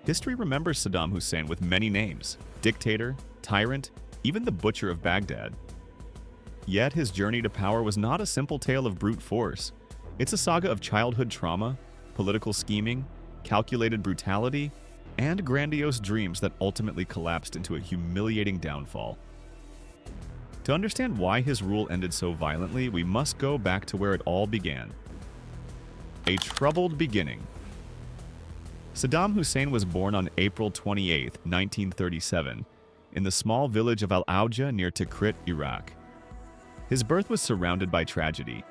History remembers Saddam Hussein with many names: dictator, tyrant, even the butcher of Baghdad. Yet his journey to power was not a simple tale of brute force. It's a saga of childhood trauma, political scheming, calculated brutality, and grandiose dreams that ultimately collapsed into a humiliating downfall. To understand why his rule ended so violently, we must go back to where it all began. A troubled beginning. Saddam Hussein was born on April 28, 1937, in the small village of Al-Auja near Tikrit, Iraq. His birth was surrounded by tragedy.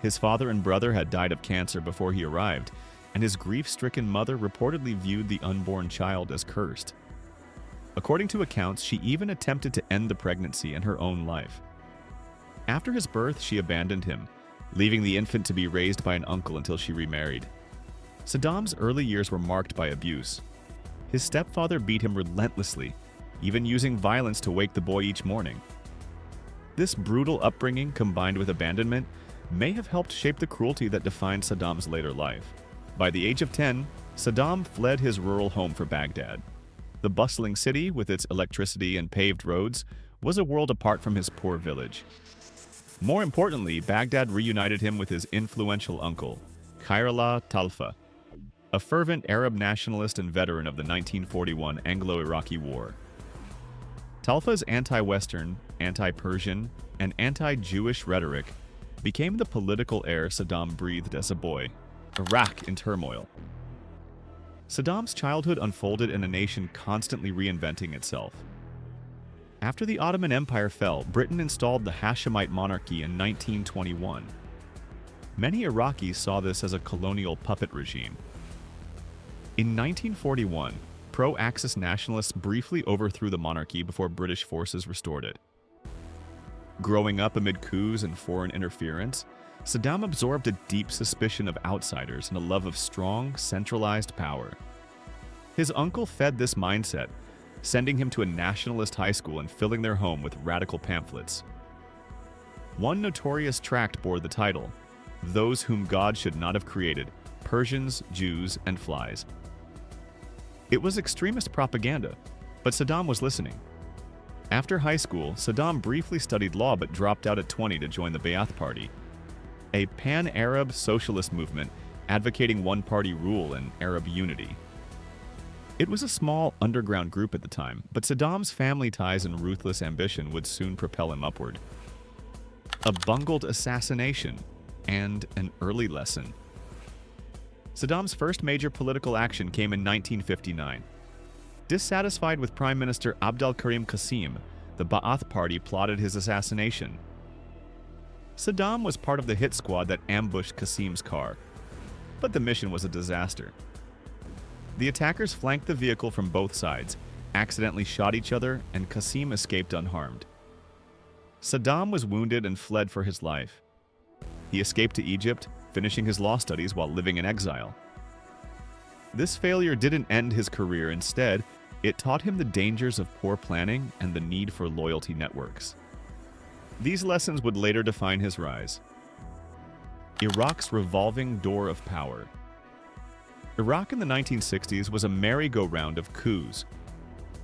His father and brother had died of cancer before he arrived, and his grief-stricken mother reportedly viewed the unborn child as cursed. According to accounts, she even attempted to end the pregnancy and her own life. After his birth, she abandoned him, leaving the infant to be raised by an uncle until she remarried. Saddam's early years were marked by abuse. His stepfather beat him relentlessly, even using violence to wake the boy each morning. This brutal upbringing, combined with abandonment, may have helped shape the cruelty that defined Saddam's later life. By the age of 10, Saddam fled his rural home for Baghdad. The bustling city, with its electricity and paved roads, was a world apart from his poor village. More importantly, Baghdad reunited him with his influential uncle, Khairallah Talfa, a fervent Arab nationalist and veteran of the 1941 Anglo-Iraqi War. Talfa's anti-Western, anti-Persian, and anti-Jewish rhetoric became the political air Saddam breathed as a boy. Iraq in turmoil. Saddam's childhood unfolded in a nation constantly reinventing itself. After the Ottoman Empire fell, Britain installed the Hashemite monarchy in 1921. Many Iraqis saw this as a colonial puppet regime. In 1941, pro-Axis nationalists briefly overthrew the monarchy before British forces restored it. Growing up amid coups and foreign interference, Saddam absorbed a deep suspicion of outsiders and a love of strong, centralized power. His uncle fed this mindset, sending him to a nationalist high school and filling their home with radical pamphlets. One notorious tract bore the title, "Those Whom God Should Not Have Created, Persians, Jews, and Flies." It was extremist propaganda, but Saddam was listening. After high school, Saddam briefly studied law but dropped out at 20 to join the Ba'ath Party, a pan-Arab socialist movement advocating one-party rule and Arab unity. It was a small underground group at the time, but Saddam's family ties and ruthless ambition would soon propel him upward. A bungled assassination and an early lesson. Saddam's first major political action came in 1959. Dissatisfied with Prime Minister Abdel-Karim Qasim, the Ba'ath Party plotted his assassination. Saddam was part of the hit squad that ambushed Qasim's car, but the mission was a disaster. The attackers flanked the vehicle from both sides, accidentally shot each other, and Qasim escaped unharmed. Saddam was wounded and fled for his life. He escaped to Egypt, finishing his law studies while living in exile. This failure didn't end his career. Instead, it taught him the dangers of poor planning and the need for loyalty networks. These lessons would later define his rise. Iraq's revolving door of power. Iraq in the 1960s was a merry-go-round of coups.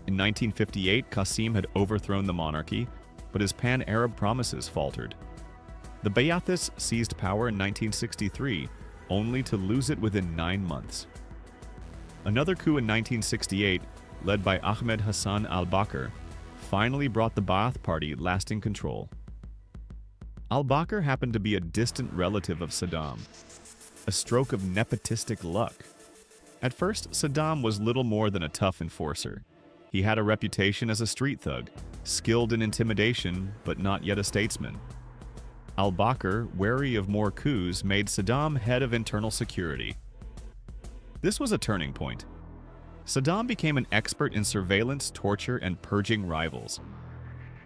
In 1958, Qasim had overthrown the monarchy, but his pan-Arab promises faltered. The Ba'athists seized power in 1963, only to lose it within 9 months. Another coup in 1968, led by Ahmed Hassan al-Bakr, finally brought the Ba'ath Party lasting control. Al-Bakr happened to be a distant relative of Saddam, a stroke of nepotistic luck. At first, Saddam was little more than a tough enforcer. He had a reputation as a street thug, skilled in intimidation, but not yet a statesman. Al-Bakr, wary of more coups, made Saddam head of internal security. This was a turning point. Saddam became an expert in surveillance, torture, and purging rivals.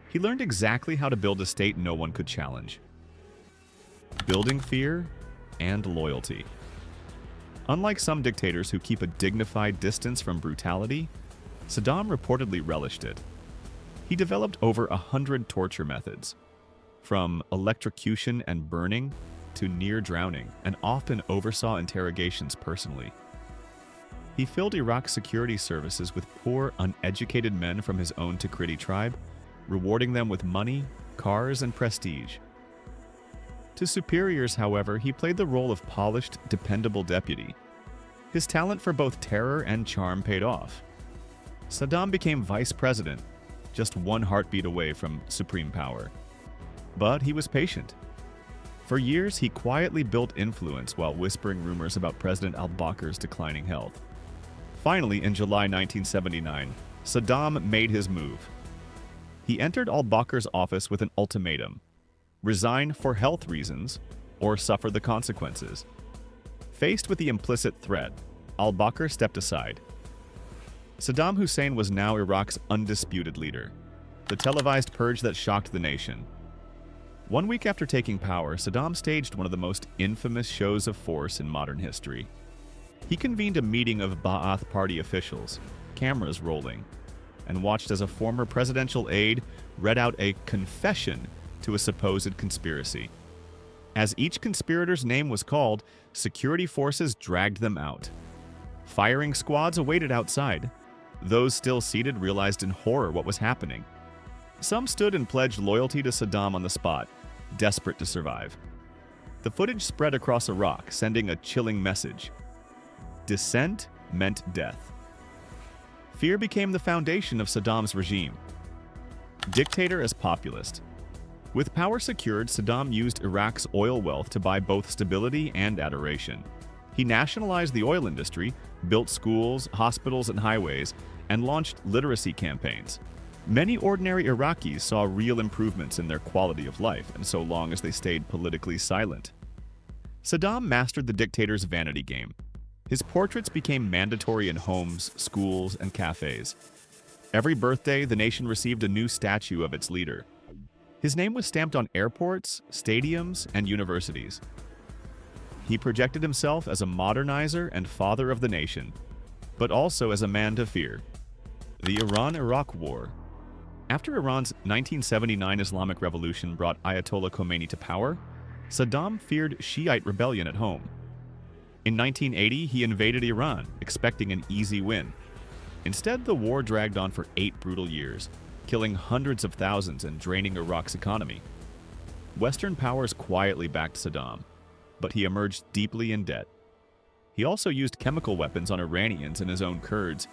He learned exactly how to build a state no one could challenge. Building fear and loyalty. Unlike some dictators who keep a dignified distance from brutality, Saddam reportedly relished it. He developed over 100 torture methods, from electrocution and burning to near drowning, and often oversaw interrogations personally. He filled Iraq's security services with poor, uneducated men from his own Tigriti tribe, rewarding them with money, cars, and prestige. To superiors, however, he played the role of polished, dependable deputy. His talent for both terror and charm paid off. Saddam became vice president, just one heartbeat away from supreme power. But he was patient. For years, he quietly built influence while whispering rumors about President al-Bakr's declining health. Finally, in July 1979, Saddam made his move. He entered al-Bakr's office with an ultimatum: resign for health reasons or suffer the consequences. Faced with the implicit threat, al-Bakr stepped aside. Saddam Hussein was now Iraq's undisputed leader, the televised purge that shocked the nation. 1 week after taking power, Saddam staged one of the most infamous shows of force in modern history. He convened a meeting of Ba'ath Party officials, cameras rolling, and watched as a former presidential aide read out a confession to a supposed conspiracy. As each conspirator's name was called, security forces dragged them out. Firing squads awaited outside. Those still seated realized in horror what was happening. Some stood and pledged loyalty to Saddam on the spot, desperate to survive. The footage spread across Iraq, sending a chilling message. Dissent meant death. Fear became the foundation of Saddam's regime. Dictator as populist. With power secured, Saddam used Iraq's oil wealth to buy both stability and adoration. He nationalized the oil industry, built schools, hospitals, and highways, and launched literacy campaigns. Many ordinary Iraqis saw real improvements in their quality of life, and so long as they stayed politically silent. Saddam mastered the dictator's vanity game. His portraits became mandatory in homes, schools, and cafes. Every birthday, the nation received a new statue of its leader. His name was stamped on airports, stadiums, and universities. He projected himself as a modernizer and father of the nation, but also as a man to fear. The Iran-Iraq War. After Iran's 1979 Islamic Revolution brought Ayatollah Khomeini to power, Saddam feared Shiite rebellion at home. In 1980, he invaded Iran, expecting an easy win. Instead, the war dragged on for 8 brutal years, killing hundreds of thousands and draining Iraq's economy. Western powers quietly backed Saddam, but he emerged deeply in debt. He also used chemical weapons on Iranians and his own Kurds.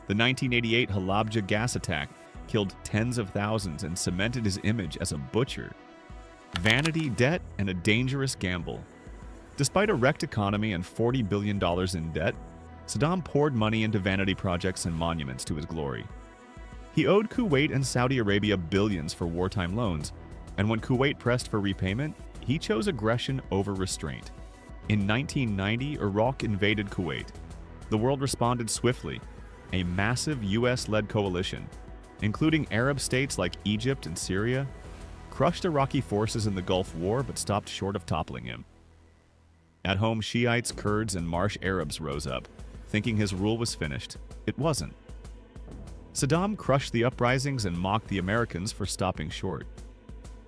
The 1988 Halabja gas attack killed tens of thousands and cemented his image as a butcher. Vanity, debt, and a dangerous gamble. Despite a wrecked economy and $40 billion in debt, Saddam poured money into vanity projects and monuments to his glory. He owed Kuwait and Saudi Arabia billions for wartime loans, and when Kuwait pressed for repayment, he chose aggression over restraint. In 1990, Iraq invaded Kuwait. The world responded swiftly. A massive US-led coalition, including Arab states like Egypt and Syria, crushed Iraqi forces in the Gulf War but stopped short of toppling him. At home, Shiites, Kurds, and Marsh Arabs rose up, thinking his rule was finished. It wasn't. Saddam crushed the uprisings and mocked the Americans for stopping short.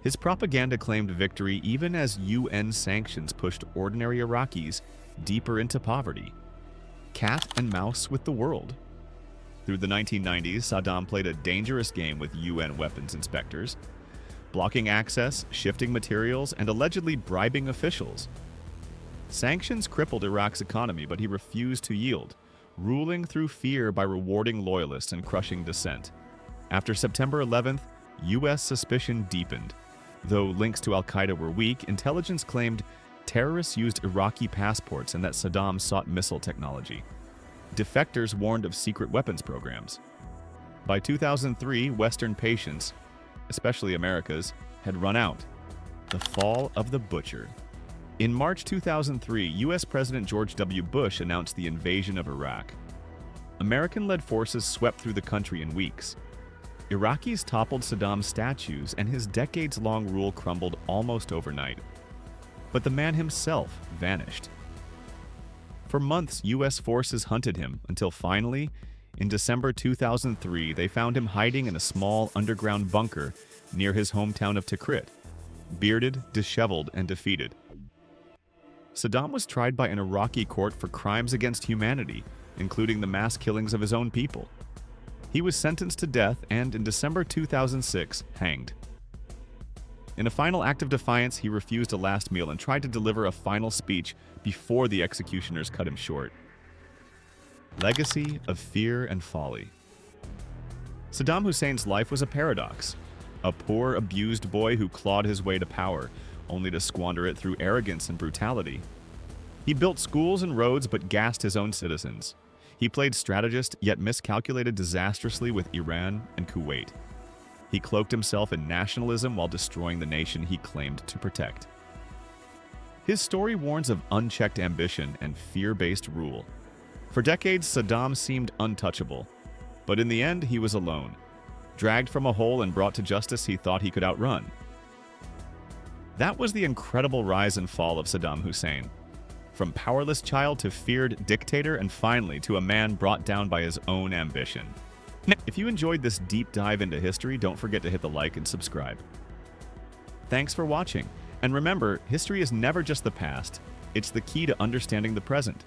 His propaganda claimed victory even as UN sanctions pushed ordinary Iraqis deeper into poverty. Cat and mouse with the world. Through the 1990s, Saddam played a dangerous game with UN weapons inspectors, blocking access, shifting materials, and allegedly bribing officials. Sanctions crippled Iraq's economy, but he refused to yield, ruling through fear by rewarding loyalists and crushing dissent. After September 11th, U.S. suspicion deepened. Though links to al-Qaeda were weak, intelligence claimed terrorists used Iraqi passports and that Saddam sought missile technology. Defectors warned of secret weapons programs. By 2003, Western patience, especially America's, had run out. The fall of the butcher. In March 2003, U.S. President George W. Bush announced the invasion of Iraq. American-led forces swept through the country in weeks. Iraqis toppled Saddam's statues, and his decades-long rule crumbled almost overnight. But the man himself vanished. For months, U.S. forces hunted him until finally, in December 2003, they found him hiding in a small underground bunker near his hometown of Tikrit, bearded, disheveled, and defeated. Saddam was tried by an Iraqi court for crimes against humanity, including the mass killings of his own people. He was sentenced to death and, in December 2006, hanged. In a final act of defiance, he refused a last meal and tried to deliver a final speech before the executioners cut him short. Legacy of fear and folly. Saddam Hussein's life was a paradox. A poor, abused boy who clawed his way to power, only to squander it through arrogance and brutality. He built schools and roads but gassed his own citizens. He played strategist yet miscalculated disastrously with Iran and Kuwait. He cloaked himself in nationalism while destroying the nation he claimed to protect. His story warns of unchecked ambition and fear-based rule. For decades, Saddam seemed untouchable, but in the end, he was alone, dragged from a hole and brought to justice he thought he could outrun. That was the incredible rise and fall of Saddam Hussein. From powerless child to feared dictator, and finally to a man brought down by his own ambition. If you enjoyed this deep dive into history, don't forget to hit the like and subscribe. Thanks for watching, and remember, history is never just the past, it's the key to understanding the present.